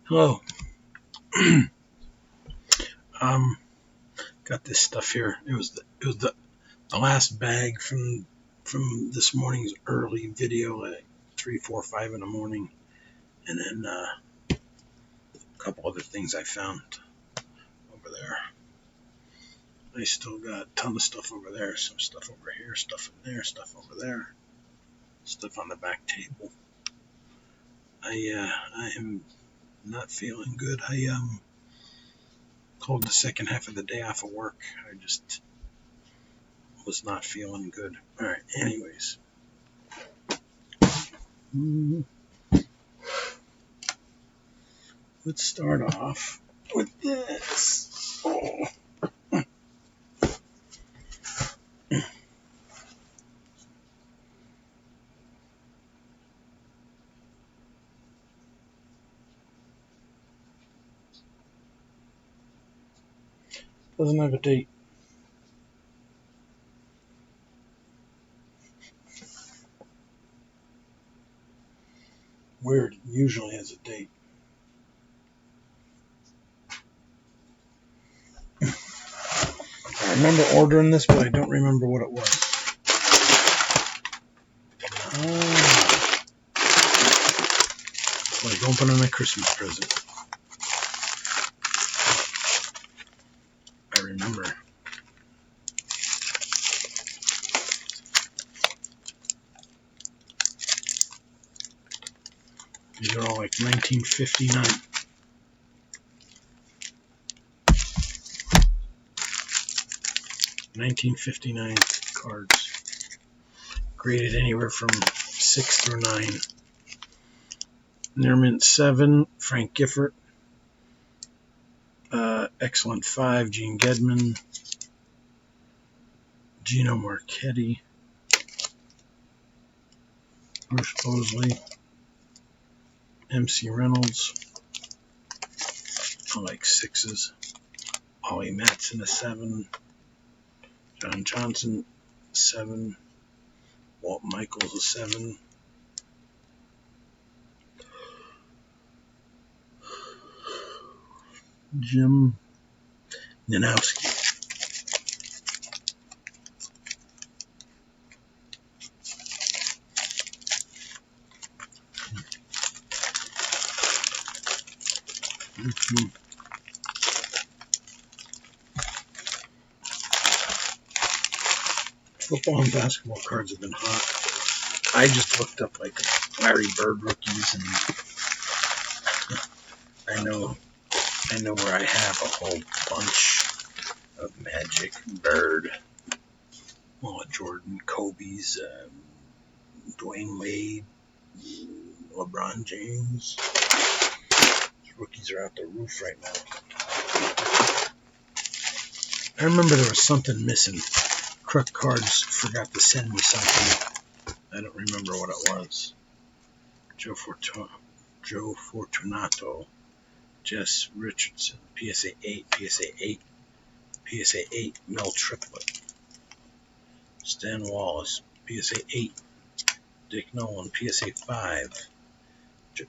Hello. um, got this stuff here. It was the last bag from this morning's early video, like 3, 4, 5 in the morning, and then a couple other things I found over there. I still got a ton of stuff over there. Some stuff over here, stuff in there, stuff over there, stuff on the back table. I am not feeling good. I called the second half of the day off of work. I just was not feeling good. All right. Anyways. Let's start off with this. Oh. Doesn't have a date. Weird. It usually has a date. I remember ordering this, but I don't remember what it was. Like opening a Christmas present. I remember. These are all like 1959. Cards. Graded anywhere from 6 through 9. Nearmint 7, Frank Gifford. Excellent 5, Gene Gedman. Gino Marchetti. Bruce Bosley. MC Reynolds. I like 6s. Ollie Matson a 7. John Johnson 7. Walt Michaels a 7. Jim Nanowski. Football and basketball cards have been hot. I just looked up like Larry Bird rookies, and I know where I have a whole bunch of Magic, Bird, Jordan, Kobe's, Dwayne Wade, LeBron James. These rookies are out the roof right now. I remember there was something missing. Crook Cards forgot to send me something. I don't remember what it was. Joe Fortunato, Jess Richardson, PSA 8, Mel Triplett, Stan Wallace, PSA 8, Dick Nolan, PSA 5,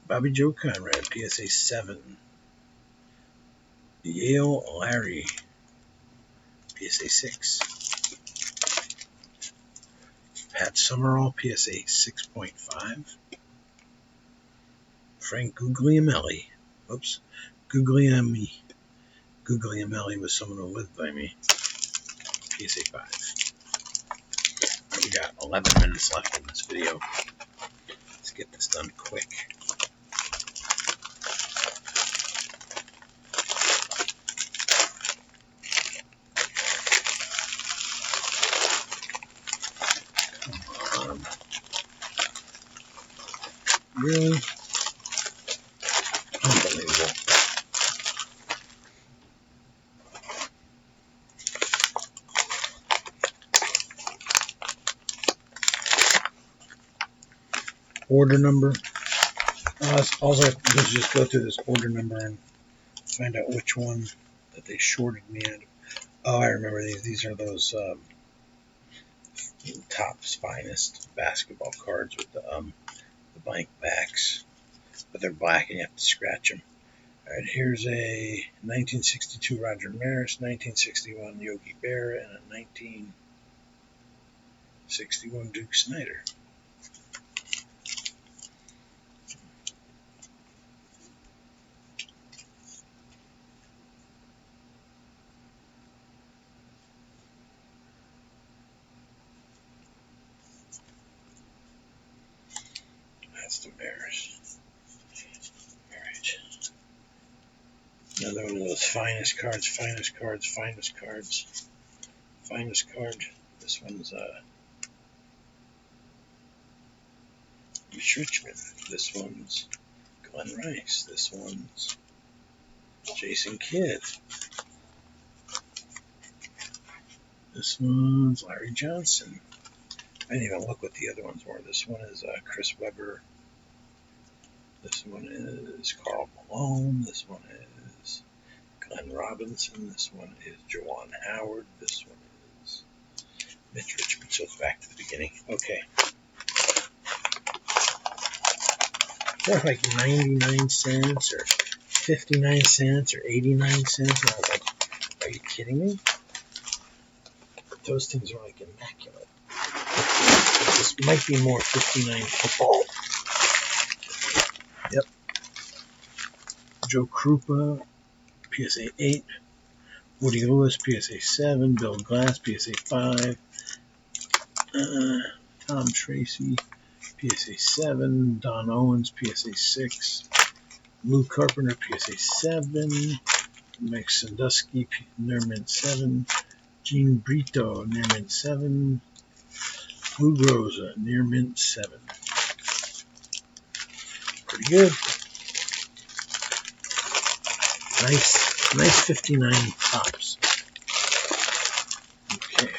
Bobby Joe Conrad, PSA 7, Yale Larry, PSA 6, Pat Summerall, PSA 6.5, Frank Guglielmelli, Guglielmelli was someone who lived by me, PSA 5. We got 11 minutes left in this video. Let's get this done quick. Come on. Really? Unbelievable. Order number. All I have to do is just go through this order number and find out which one that they shorted me at. Oh, I remember these. These are those Topps Finest basketball cards with the blank backs, but they're black and you have to scratch them. All right, here's a 1962 Roger Maris, 1961 Yogi Berra, and a 1961 Duke Snider. That's the Maris. All right. Another one of those finest cards, finest cards, finest cards. Finest card. This one's Mitch Richmond. This one's Glenn Rice. This one's Jason Kidd. This one's Larry Johnson. I didn't even look what the other ones were. This one is Chris Webber. This one is Karl Malone. This one is Glenn Robinson. This one is Juwan Howard. This one is Mitch Richmond. So it's back to the beginning. Okay. They're like 99 cents or 59 cents or 89 cents. And I was like, are you kidding me? Those things are like immaculate. This might be more 59 football. Yep. Joe Krupa, PSA 8. Woody Lewis, PSA 7. Bill Glass, PSA 5. Tom Tracy, PSA 7. Don Owens, PSA 6. Lou Carpenter, PSA 7. Mike Sandusky, near mint 7. Gene Brito, near mint 7. Lou Rosa, near mint 7. Pretty good. Nice 59 tops. Okay.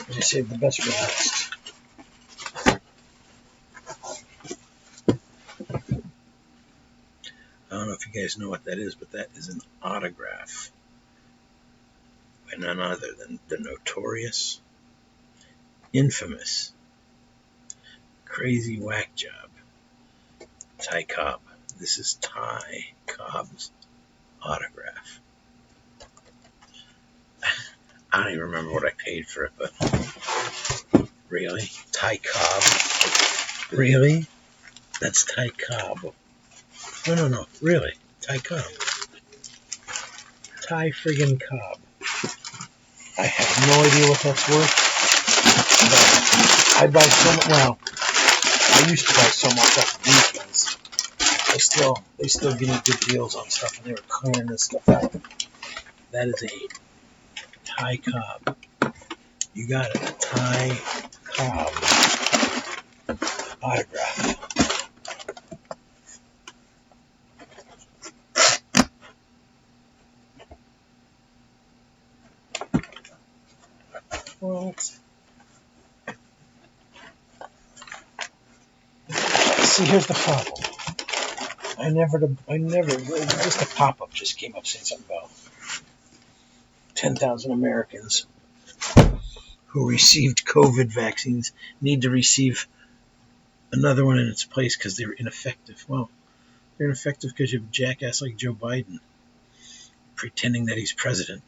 I saved the best for last. I don't know if you guys know what that is, but that is an autograph by none other than the notorious, infamous, crazy whack job, Ty Cobb. This is Ty Cobb's autograph. I don't even remember what I paid for it, but really? Ty Cobb? Really? That's Ty Cobb. No. Really? Ty Cobb. Ty friggin' Cobb. I have no idea what that's worth. But I buy so much. Well, I used to buy so much off of these guys. They still give me good deals on stuff, and they were clearing this stuff out. That is a Ty Cobb. You got it. Ty Cobb autograph. What? See, here's the problem. I never, just a pop-up just came up saying something about 10,000 Americans who received COVID vaccines need to receive another one in its place because they were ineffective. Well, they're ineffective because you have a jackass like Joe Biden pretending that he's president,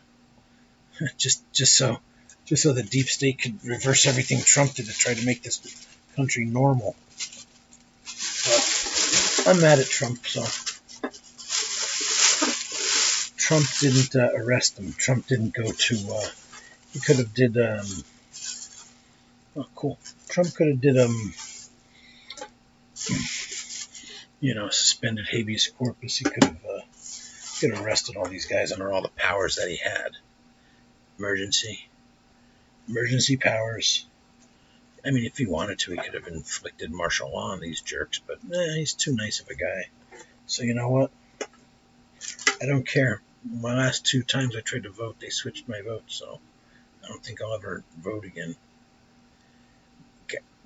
just so the deep state could reverse everything Trump did to try to make this country normal. But I'm mad at Trump, so Trump didn't arrest him. Trump didn't go to. He could have did. Oh, cool. Trump could have did suspended habeas corpus. He could have arrested all these guys under all the powers that he had. Emergency powers. I mean, if he wanted to, he could have inflicted martial law on these jerks, but he's too nice of a guy. So you know what? I don't care. My last 2 times I tried to vote, they switched my vote, so I don't think I'll ever vote again.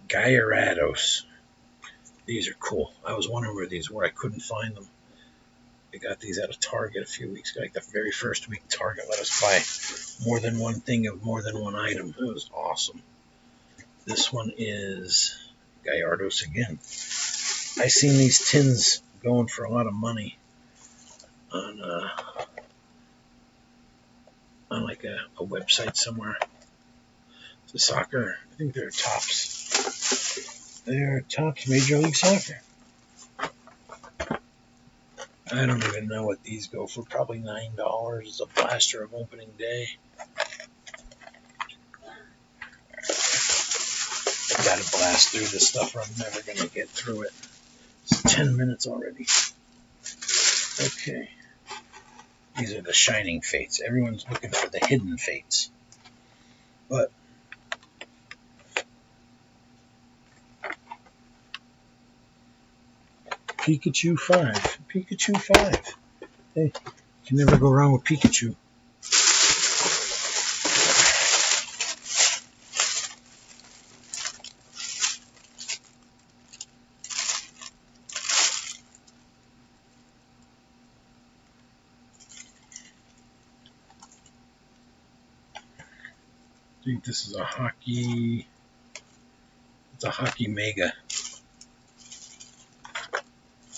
Gallardos. These are cool. I was wondering where these were. I couldn't find them. I got these at a Target a few weeks ago. Like the very first week, Target let us buy more than one thing of more than one item. It was awesome. This one is Gallardos again. I seen these tins going for a lot of money on like a website somewhere. It's a soccer. I think they're Tops. They're Tops Major League Soccer. I don't even know what these go for. Probably $9 is a blaster of opening day. I gotta blast through this stuff or I'm never gonna get through it. It's 10 minutes already. Okay. These are the shining fates. Everyone's looking for the hidden fates. But Pikachu 5. Pikachu 5. Hey, you can never go wrong with Pikachu. I think this is a hockey. It's a hockey mega.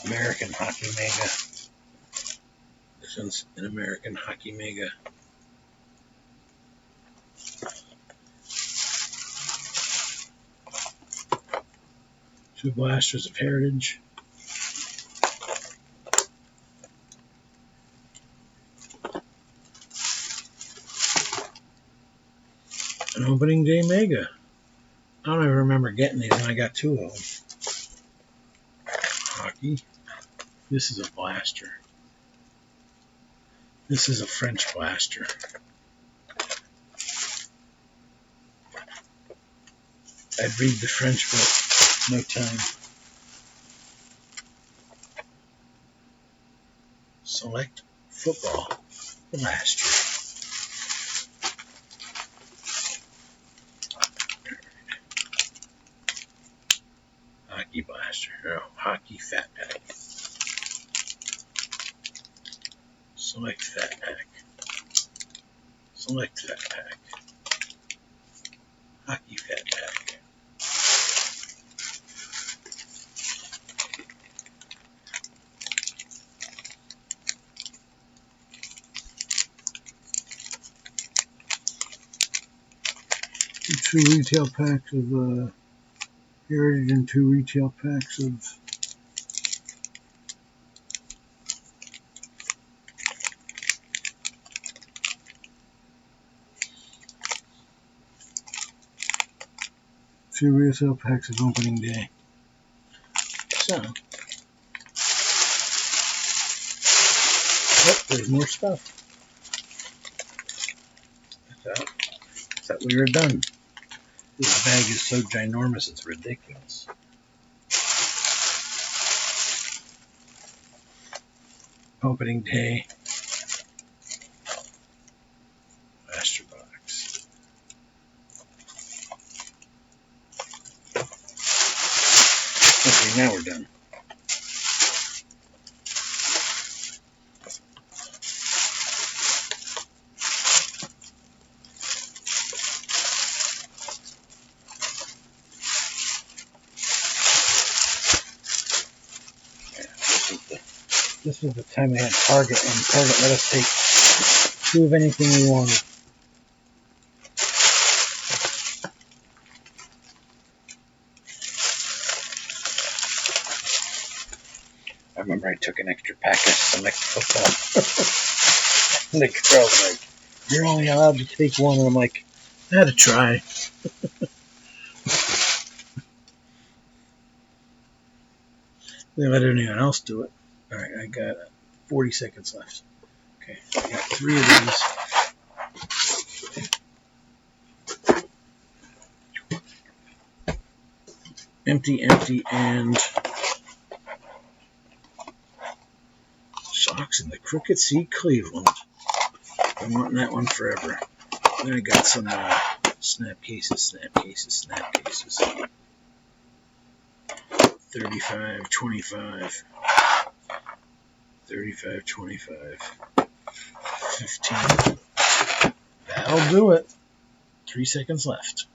American hockey mega. This one's an American hockey mega. Two blasters of Heritage. An opening day mega. I don't even remember getting these, and I got two of them. Hockey. This is a blaster. This is a French blaster. I'd read the French book. No time. Select football blaster. Hockey blaster. Oh, hockey fat pack. Select fat pack. Select fat pack. Hockey fat pack. Two retail packs of Heritage and two retail packs of opening day. So, oh, there's more stuff. I thought we were done. This bag is so ginormous, it's ridiculous. Opening day. Blaster box. Okay, now we're done. This was the time we had Target, and Target let us take two of anything we wanted. I remember I took an extra pack of Select Football. And the girl's like, "You're only allowed to take one," and I'm like, "I had to try." They let anyone else do it. Alright, I got 40 seconds left. Okay, I got 3 of these. Empty, and Socks in the Crooked Sea, Cleveland. I'm wanting that one forever. Then I got some snap cases. 35, 25. 35, 25. 15. That'll do it. 3 seconds left.